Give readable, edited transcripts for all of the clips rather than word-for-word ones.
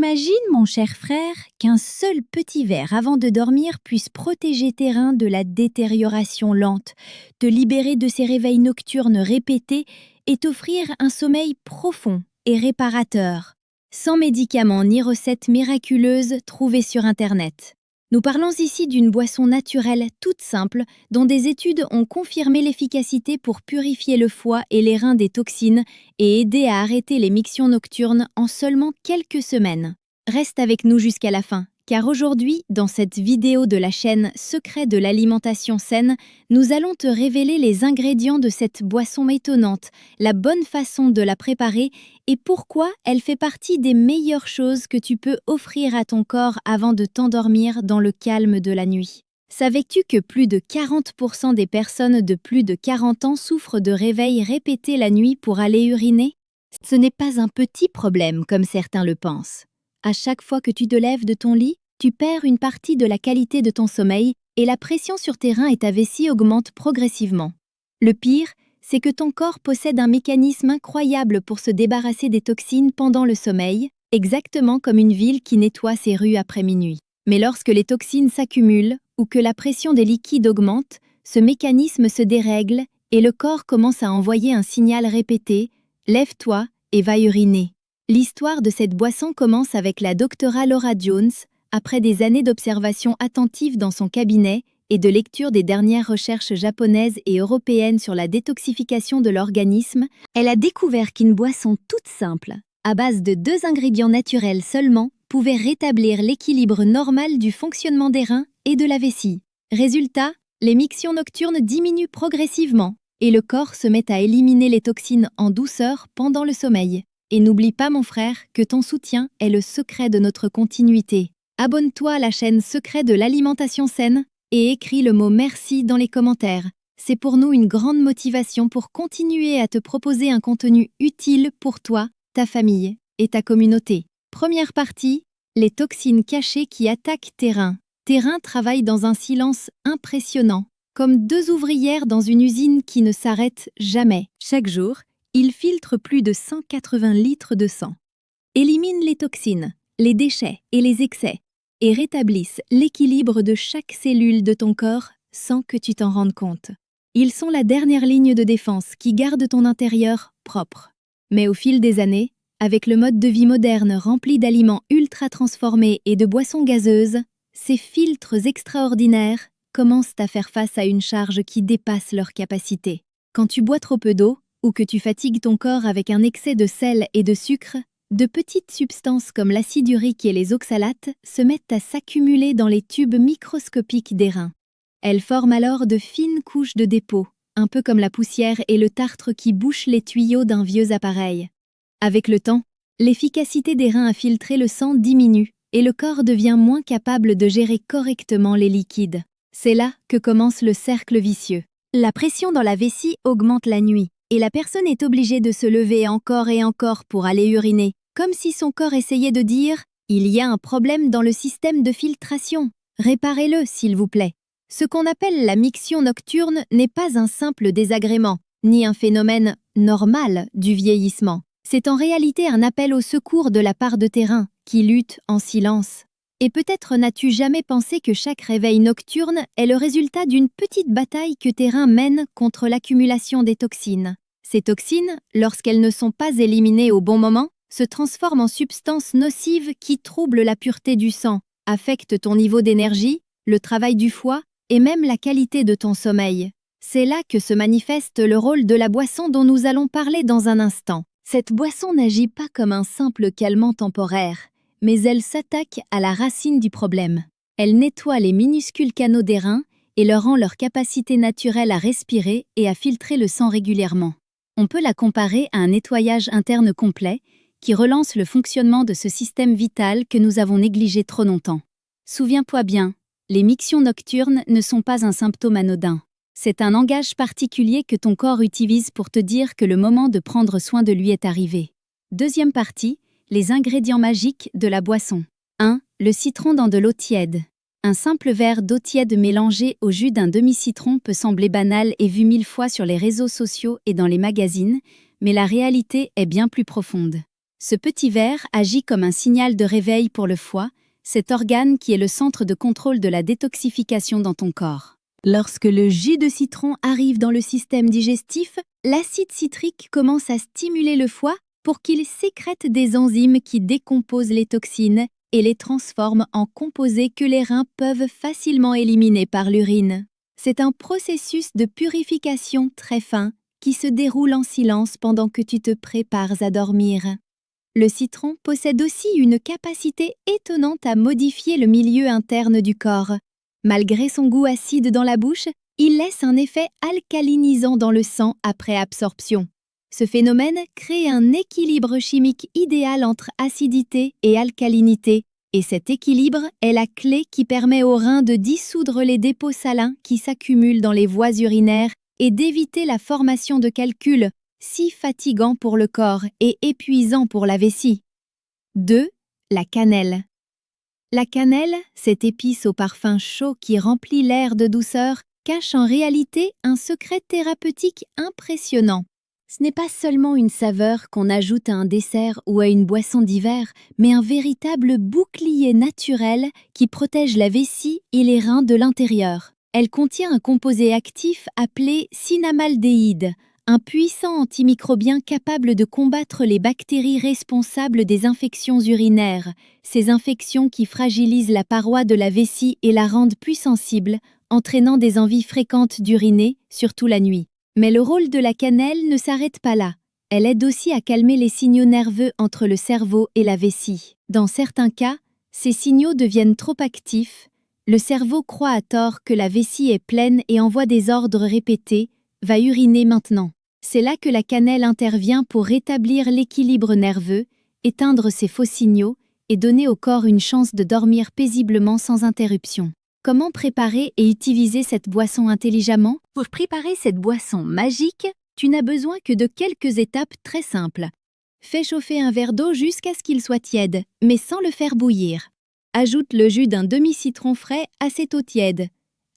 Imagine, mon cher frère, qu'un seul petit verre avant de dormir puisse protéger tes reins de la détérioration lente, te libérer de ces réveils nocturnes répétés et t'offrir un sommeil profond et réparateur, sans médicaments ni recettes miraculeuses trouvées sur Internet. Nous parlons ici d'une boisson naturelle toute simple dont des études ont confirmé l'efficacité pour purifier le foie et les reins des toxines et aider à arrêter les mictions nocturnes en seulement quelques semaines. Reste avec nous jusqu'à la fin, car aujourd'hui, dans cette vidéo de la chaîne Secrets de l'alimentation saine, nous allons te révéler les ingrédients de cette boisson étonnante, la bonne façon de la préparer et pourquoi elle fait partie des meilleures choses que tu peux offrir à ton corps avant de t'endormir dans le calme de la nuit. Savais-tu que plus de 40% des personnes de plus de 40 ans souffrent de réveils répétés la nuit pour aller uriner? Ce n'est pas un petit problème comme certains le pensent. À chaque fois que tu te lèves de ton lit, tu perds une partie de la qualité de ton sommeil et la pression sur tes reins et ta vessie augmente progressivement. Le pire, c'est que ton corps possède un mécanisme incroyable pour se débarrasser des toxines pendant le sommeil, exactement comme une ville qui nettoie ses rues après minuit. Mais lorsque les toxines s'accumulent ou que la pression des liquides augmente, ce mécanisme se dérègle et le corps commence à envoyer un signal répété « Lève-toi et va uriner ». L'histoire de cette boisson commence avec la docteure Laura Jones, après des années d'observation attentive dans son cabinet et de lecture des dernières recherches japonaises et européennes sur la détoxification de l'organisme, elle a découvert qu'une boisson toute simple, à base de 2 ingrédients naturels seulement, pouvait rétablir l'équilibre normal du fonctionnement des reins et de la vessie. Résultat, les mictions nocturnes diminuent progressivement et le corps se met à éliminer les toxines en douceur pendant le sommeil. Et n'oublie pas, mon frère, que ton soutien est le secret de notre continuité. Abonne-toi à la chaîne Secrets de l'alimentation saine et écris le mot merci dans les commentaires. C'est pour nous une grande motivation pour continuer à te proposer un contenu utile pour toi, ta famille et ta communauté. Première partie, les toxines cachées qui attaquent tes reins. Tes reins travaillent dans un silence impressionnant, comme 2 ouvrières dans une usine qui ne s'arrête jamais. Chaque jour, ils filtrent plus de 180 litres de sang, éliminent les toxines, les déchets et les excès, et rétablissent l'équilibre de chaque cellule de ton corps sans que tu t'en rendes compte. Ils sont la dernière ligne de défense qui garde ton intérieur propre. Mais au fil des années, avec le mode de vie moderne rempli d'aliments ultra transformés et de boissons gazeuses, ces filtres extraordinaires commencent à faire face à une charge qui dépasse leur capacité. Quand tu bois trop peu d'eau, ou que tu fatigues ton corps avec un excès de sel et de sucre, de petites substances comme l'acide urique et les oxalates se mettent à s'accumuler dans les tubes microscopiques des reins. Elles forment alors de fines couches de dépôt, un peu comme la poussière et le tartre qui bouchent les tuyaux d'un vieux appareil. Avec le temps, l'efficacité des reins à filtrer le sang diminue et le corps devient moins capable de gérer correctement les liquides. C'est là que commence le cercle vicieux. La pression dans la vessie augmente la nuit. Et la personne est obligée de se lever encore et encore pour aller uriner, comme si son corps essayait de dire « Il y a un problème dans le système de filtration, réparez-le s'il vous plaît ». Ce qu'on appelle la miction nocturne n'est pas un simple désagrément, ni un phénomène normal du vieillissement. C'est en réalité un appel au secours de la part de tes reins, qui luttent en silence. Et peut-être n'as-tu jamais pensé que chaque réveil nocturne est le résultat d'une petite bataille que tes reins mènent contre l'accumulation des toxines. Ces toxines, lorsqu'elles ne sont pas éliminées au bon moment, se transforment en substances nocives qui troublent la pureté du sang, affectent ton niveau d'énergie, le travail du foie et même la qualité de ton sommeil. C'est là que se manifeste le rôle de la boisson dont nous allons parler dans un instant. Cette boisson n'agit pas comme un simple calmant temporaire, mais elle s'attaque à la racine du problème. Elle nettoie les minuscules canaux des reins et leur rend leur capacité naturelle à respirer et à filtrer le sang régulièrement. On peut la comparer à un nettoyage interne complet qui relance le fonctionnement de ce système vital que nous avons négligé trop longtemps. Souviens-toi bien, les mictions nocturnes ne sont pas un symptôme anodin. C'est un langage particulier que ton corps utilise pour te dire que le moment de prendre soin de lui est arrivé. Deuxième partie, les ingrédients magiques de la boisson. 1. Le citron dans de l'eau tiède. Un simple verre d'eau tiède mélangé au jus d'un demi-citron peut sembler banal et vu 1000 fois sur les réseaux sociaux et dans les magazines, mais la réalité est bien plus profonde. Ce petit ver agit comme un signal de réveil pour le foie, cet organe qui est le centre de contrôle de la détoxification dans ton corps. Lorsque le jus de citron arrive dans le système digestif, l'acide citrique commence à stimuler le foie pour qu'il sécrète des enzymes qui décomposent les toxines et les transforment en composés que les reins peuvent facilement éliminer par l'urine. C'est un processus de purification très fin qui se déroule en silence pendant que tu te prépares à dormir. Le citron possède aussi une capacité étonnante à modifier le milieu interne du corps. Malgré son goût acide dans la bouche, il laisse un effet alcalinisant dans le sang après absorption. Ce phénomène crée un équilibre chimique idéal entre acidité et alcalinité, et cet équilibre est la clé qui permet aux reins de dissoudre les dépôts salins qui s'accumulent dans les voies urinaires et d'éviter la formation de calculs si fatigants pour le corps et épuisants pour la vessie. 2. La cannelle. La cannelle, cette épice au parfum chaud qui remplit l'air de douceur, cache en réalité un secret thérapeutique impressionnant. Ce n'est pas seulement une saveur qu'on ajoute à un dessert ou à une boisson d'hiver, mais un véritable bouclier naturel qui protège la vessie et les reins de l'intérieur. Elle contient un composé actif appelé cinnamaldéhyde, un puissant antimicrobien capable de combattre les bactéries responsables des infections urinaires, ces infections qui fragilisent la paroi de la vessie et la rendent plus sensible, entraînant des envies fréquentes d'uriner, surtout la nuit. Mais le rôle de la cannelle ne s'arrête pas là. Elle aide aussi à calmer les signaux nerveux entre le cerveau et la vessie. Dans certains cas, ces signaux deviennent trop actifs. Le cerveau croit à tort que la vessie est pleine et envoie des ordres répétés « va uriner maintenant ». C'est là que la cannelle intervient pour rétablir l'équilibre nerveux, éteindre ces faux signaux et donner au corps une chance de dormir paisiblement sans interruption. Comment préparer et utiliser cette boisson intelligemment? Pour préparer cette boisson magique, tu n'as besoin que de quelques étapes très simples. Fais chauffer un verre d'eau jusqu'à ce qu'il soit tiède, mais sans le faire bouillir. Ajoute le jus d'un demi-citron frais à cette eau tiède.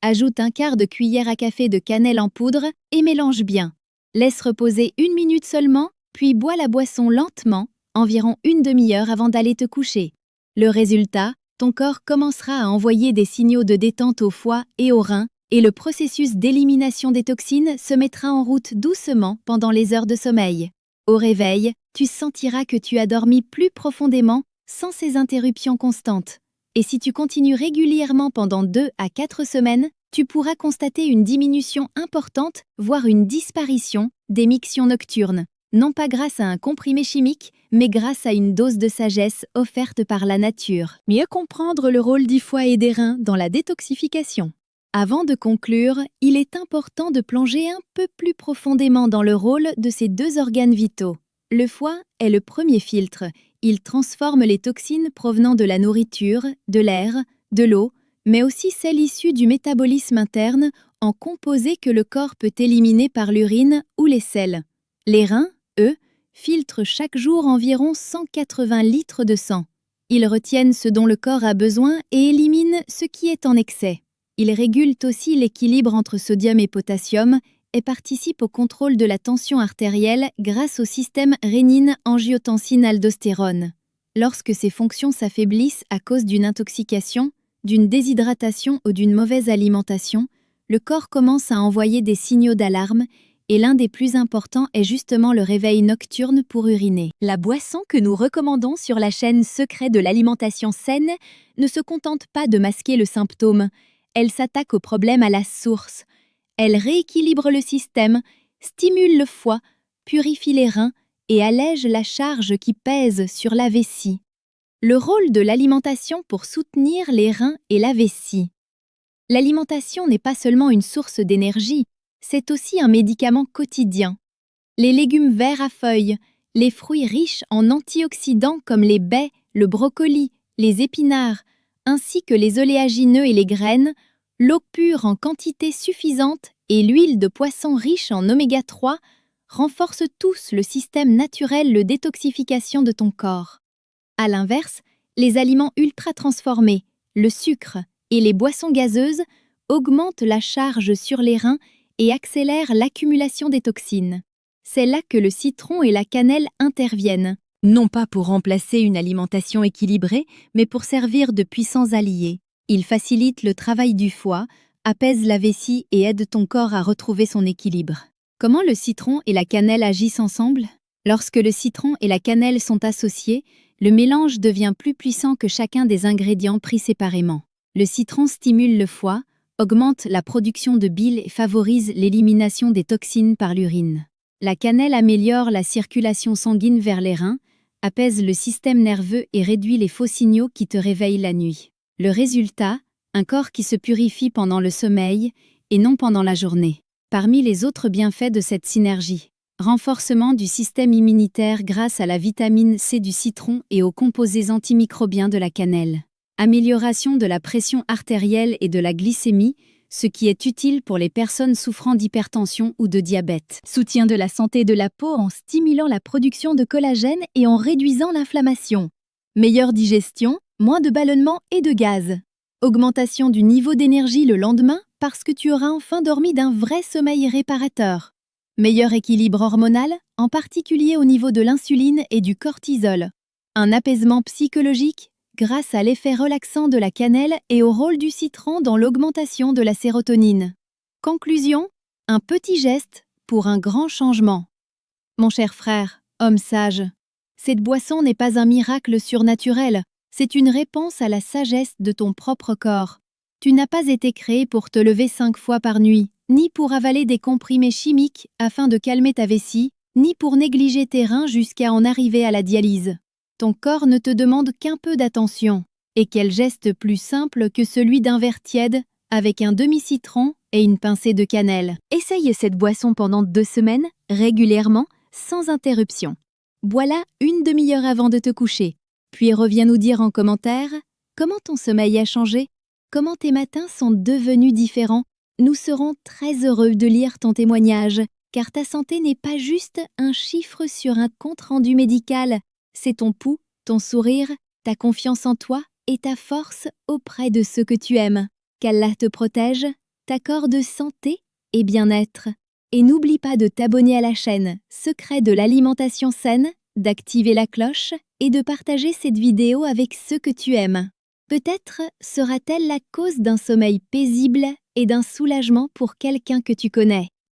Ajoute un quart de cuillère à café de cannelle en poudre et mélange bien. Laisse reposer 1 minute seulement, puis bois la boisson lentement, environ une demi-heure avant d'aller te coucher. Le résultat, ton corps commencera à envoyer des signaux de détente au foie et aux reins, et le processus d'élimination des toxines se mettra en route doucement pendant les heures de sommeil. Au réveil, tu sentiras que tu as dormi plus profondément sans ces interruptions constantes. Et si tu continues régulièrement pendant 2 à 4 semaines, tu pourras constater une diminution importante, voire une disparition, des mictions nocturnes. Non pas grâce à un comprimé chimique, mais grâce à une dose de sagesse offerte par la nature. Mieux comprendre le rôle du foie et des reins dans la détoxification. Avant de conclure, il est important de plonger un peu plus profondément dans le rôle de ces deux organes vitaux. Le foie est le premier filtre. Il transforme les toxines provenant de la nourriture, de l'air, de l'eau, mais aussi celles issues du métabolisme interne en composés que le corps peut éliminer par l'urine ou les selles. Les reins, eux, filtrent chaque jour environ 180 litres de sang. Ils retiennent ce dont le corps a besoin et éliminent ce qui est en excès. Ils régulent aussi l'équilibre entre sodium et potassium et participent au contrôle de la tension artérielle grâce au système rénine-angiotensine-aldostérone. Lorsque ces fonctions s'affaiblissent à cause d'une intoxication, d'une déshydratation ou d'une mauvaise alimentation, le corps commence à envoyer des signaux d'alarme et l'un des plus importants est justement le réveil nocturne pour uriner. La boisson que nous recommandons sur la chaîne Secret de l'alimentation saine ne se contente pas de masquer le symptôme, elle s'attaque au problème à la source. Elle rééquilibre le système, stimule le foie, purifie les reins et allège la charge qui pèse sur la vessie. Le rôle de l'alimentation pour soutenir les reins et la vessie. L'alimentation n'est pas seulement une source d'énergie, c'est aussi un médicament quotidien. Les légumes verts à feuilles, les fruits riches en antioxydants comme les baies, le brocoli, les épinards, ainsi que les oléagineux et les graines, l'eau pure en quantité suffisante et l'huile de poisson riche en oméga 3 renforcent tous le système naturel de détoxification de ton corps. À l'inverse, les aliments ultra transformés, le sucre et les boissons gazeuses augmentent la charge sur les reins et accélèrent l'accumulation des toxines. C'est là que le citron et la cannelle interviennent. Non pas pour remplacer une alimentation équilibrée, mais pour servir de puissants alliés. Ils facilitent le travail du foie, apaisent la vessie et aident ton corps à retrouver son équilibre. Comment le citron et la cannelle agissent ensemble? Lorsque le citron et la cannelle sont associés, le mélange devient plus puissant que chacun des ingrédients pris séparément. Le citron stimule le foie, augmente la production de bile et favorise l'élimination des toxines par l'urine. La cannelle améliore la circulation sanguine vers les reins, apaise le système nerveux et réduit les faux signaux qui te réveillent la nuit. Le résultat, un corps qui se purifie pendant le sommeil et non pendant la journée. Parmi les autres bienfaits de cette synergie, renforcement du système immunitaire grâce à la vitamine C du citron et aux composés antimicrobiens de la cannelle. Amélioration de la pression artérielle et de la glycémie, ce qui est utile pour les personnes souffrant d'hypertension ou de diabète. Soutien de la santé de la peau en stimulant la production de collagène et en réduisant l'inflammation. Meilleure digestion, moins de ballonnement et de gaz. Augmentation du niveau d'énergie le lendemain parce que tu auras enfin dormi d'un vrai sommeil réparateur. Meilleur équilibre hormonal, en particulier au niveau de l'insuline et du cortisol. Un apaisement psychologique grâce à l'effet relaxant de la cannelle et au rôle du citron dans l'augmentation de la sérotonine. Conclusion, un petit geste pour un grand changement. Mon cher frère, homme sage, cette boisson n'est pas un miracle surnaturel, c'est une réponse à la sagesse de ton propre corps. Tu n'as pas été créé pour te lever 5 fois par nuit, ni pour avaler des comprimés chimiques afin de calmer ta vessie, ni pour négliger tes reins jusqu'à en arriver à la dialyse. Ton corps ne te demande qu'un peu d'attention. Et quel geste plus simple que celui d'un verre tiède avec un demi-citron et une pincée de cannelle. Essaye cette boisson pendant 2 semaines, régulièrement, sans interruption. Bois-la une demi-heure avant de te coucher. Puis reviens nous dire en commentaire comment ton sommeil a changé, comment tes matins sont devenus différents. Nous serons très heureux de lire ton témoignage, car ta santé n'est pas juste un chiffre sur un compte-rendu médical. C'est ton pouls, ton sourire, ta confiance en toi et ta force auprès de ceux que tu aimes. Qu'Allah te protège, t'accorde santé et bien-être. Et n'oublie pas de t'abonner à la chaîne Secret de l'alimentation saine, d'activer la cloche et de partager cette vidéo avec ceux que tu aimes. Peut-être sera-t-elle la cause d'un sommeil paisible et d'un soulagement pour quelqu'un que tu connais.